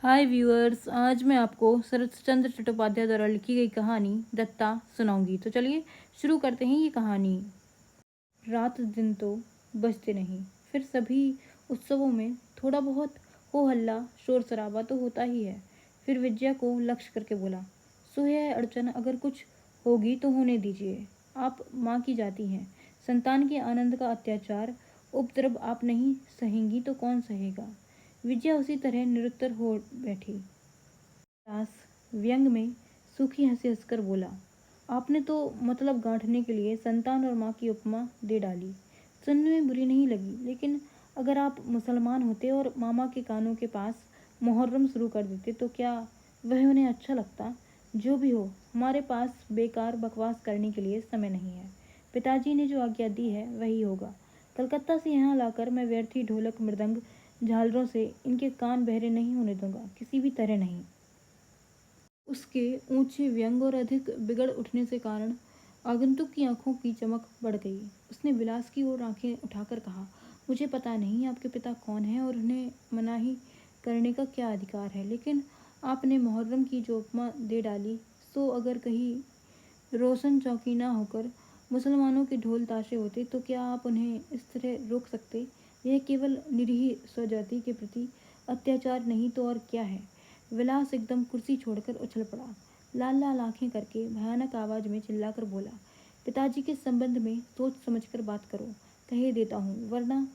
हाय viewers, आज मैं आपको शरत चंद्र चट्टोपाध्याय द्वारा लिखी गई कहानी दत्ता सुनाऊंगी। तो चलिए शुरू करते हैं ये कहानी। रात दिन तो बजते नहीं, फिर सभी उत्सवों में थोड़ा बहुत हो हल्ला शोर शराबा तो होता ही है। फिर विजया को लक्ष्य करके बोला, सो है अड़चन, अगर कुछ होगी तो होने दीजिए। आप माँ की जाती हैं, संतान के आनंद का अत्याचार उपद्रव आप नहीं सहेंगी तो कौन सहेगा। विजया उसी तरह निरुत्तर हो बैठी। दास व्यंग में सूखी हंसी हंसकर बोला, आपने तो मतलब गांठने के लिए संतान और माँ की उपमा दे डाली। सुनने में बुरी नहीं लगी, लेकिन अगर आप मुसलमान होते और मामा के कानों के पास मुहर्रम शुरू कर देते तो क्या वह उन्हें अच्छा लगता। जो भी हो, हमारे पास बेकार बकवास करने के लिए समय नहीं है। पिताजी ने जो आज्ञा दी है वही होगा। कलकत्ता से यहाँ लाकर मैं व्यर्थी ढोलक मृदंग झालरों से इनके कान बहरे नहीं होने दूंगा, किसी भी तरह नहीं। उसके ऊंचे व्यंग और अधिक बिगड़ उठने से कारण आगंतुक की आंखों की चमक बढ़ गई। उसने विलास की ओर आंखें उठाकर कहा, मुझे पता नहीं आपके पिता कौन हैं और उन्हें मनाही करने का क्या अधिकार है, लेकिन आपने मुहर्रम की जो उपमा दे डाली, सो अगर कहीं रोशन चौकी ना होकर मुसलमानों के ढोल ताशे होते तो क्या आप उन्हें इस तरह रोक सकते। यह केवल निरीह स्वजाति के प्रति अत्याचार नहीं तो और क्या है। विलास एकदम कुर्सी छोड़कर उछल पड़ा। लाल लाल आंखें करके भयानक आवाज में चिल्लाकर बोला, पिताजी के संबंध में सोच समझकर बात करो, कहे देता हूँ, वरना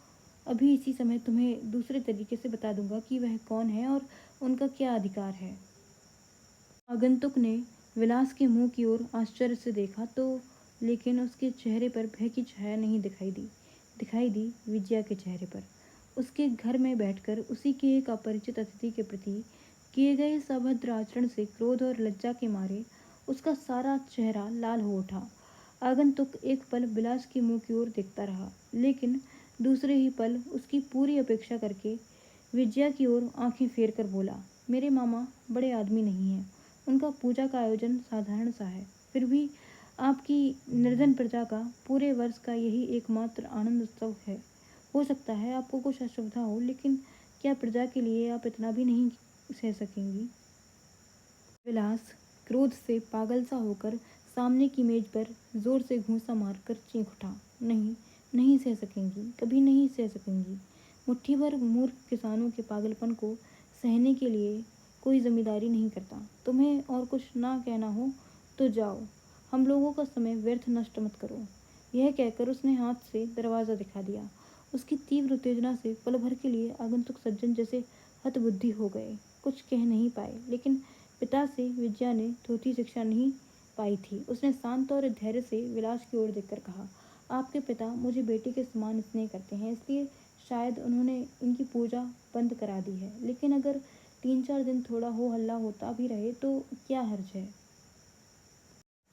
अभी इसी समय तुम्हें दूसरे तरीके से बता दूंगा कि वह कौन है और उनका क्या अधिकार है। आगंतुक ने विलास के मुंह की ओर आश्चर्य से देखा तो, लेकिन उसके चेहरे पर भय की छाया नहीं दिखाई दी विजया के चेहरे पर। उसके घर में बैठकर उसी के एक अपरिचित अतिथि के प्रति किए गए सभद्र आचरण से क्रोध और लज्जा के मारे उसका सारा चेहरा लाल हो उठा। आगंतुक एक पल विलास के मुंह की ओर देखता रहा, लेकिन दूसरे ही पल उसकी पूरी अपेक्षा करके विजया की ओर आंखें फेर कर बोला, मेरे मामा बड़े आदमी नहीं हैं, उनका पूजा का आयोजन साधारण सा है, फिर भी आपकी निर्धन प्रजा का पूरे वर्ष का यही एकमात्र आनंद उत्सव है। हो सकता है आपको कुछ असुविधा हो, लेकिन क्या प्रजा के लिए आप इतना भी नहीं सह सकेंगी। विलास क्रोध से पागल सा होकर सामने की मेज पर जोर से घूंसा मारकर चीख उठा, नहीं, नहीं सह सकेंगी, कभी नहीं सह सकेंगी। मुट्ठी भर मूर्ख किसानों के पागलपन को सहने के लिए कोई जिम्मेदारी नहीं करता। तुम्हें और कुछ ना कहना हो तो जाओ, हम लोगों का समय व्यर्थ नष्ट मत करो। यह कहकर उसने हाथ से दरवाज़ा दिखा दिया। उसकी तीव्र उत्तेजना से पल भर के लिए आगंतुक सज्जन जैसे हतबुद्धि हो गए, कुछ कह नहीं पाए। लेकिन पिता से विजया ने थोड़ी शिक्षा नहीं पाई थी। उसने शांत और धैर्य से विलास की ओर देखकर कहा, आपके पिता मुझे बेटी के समान स्नेह करते हैं, इसलिए शायद उन्होंने इनकी पूजा बंद करा दी है, लेकिन अगर 3-4 दिन थोड़ा हो हल्ला होता भी रहे तो क्या हर्ज है।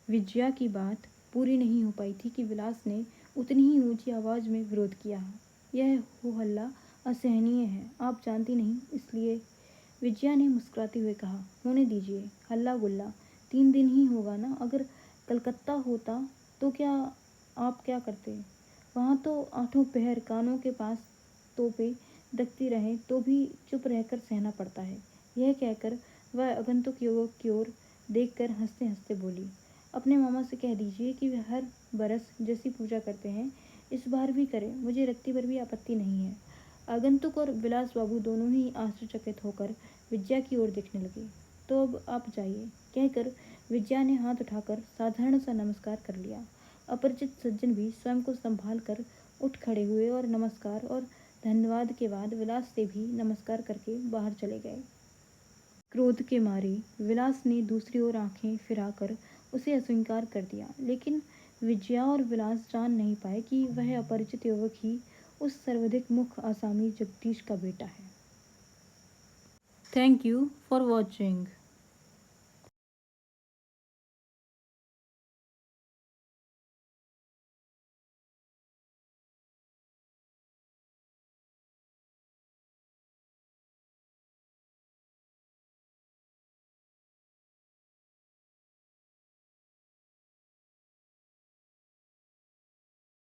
विजया की बात पूरी नहीं हो पाई थी कि विलास ने उतनी ही ऊंची आवाज में विरोध किया, यह हो हल्ला असहनीय है, आप जानती नहीं, इसलिए। विजया ने मुस्कुराते हुए कहा, होने दीजिए, हल्ला गुल्ला 3 दिन ही होगा ना। अगर कलकत्ता होता तो आप क्या करते। वहाँ तो आठों पहर कानों के पास तोपें दकती रहें तो भी चुप रहकर सहना पड़ता है। यह कहकर वह आगंतुक युवक की ओर देखकर हंसते हंसते बोली, अपने मामा से कह दीजिए कि वे हर बरस जैसी पूजा करते हैं इस बार भी करें, मुझे रत्ती भर भी आपत्ति नहीं है। आगंतुक और विलास बाबू दोनों ही आश्चर्यचकित होकर विजया की ओर देखने लगे। तो अब आप जाइए, कहकर विजया ने हाथ उठाकर साधारण सा नमस्कार कर लिया। अपरिचित सज्जन भी स्वयं को संभाल कर उठ खड़े हुए और नमस्कार और धन्यवाद के बाद विलास से भी नमस्कार करके बाहर चले गए। क्रोध के मारे विलास ने दूसरी ओर आंखें फिराकर उसे अस्वीकार कर दिया, लेकिन विजया और विलास जान नहीं पाए कि वह अपरिचित युवक ही उस सर्वाधिक मुख आसामी जगदीश का बेटा है। Thank you for watching.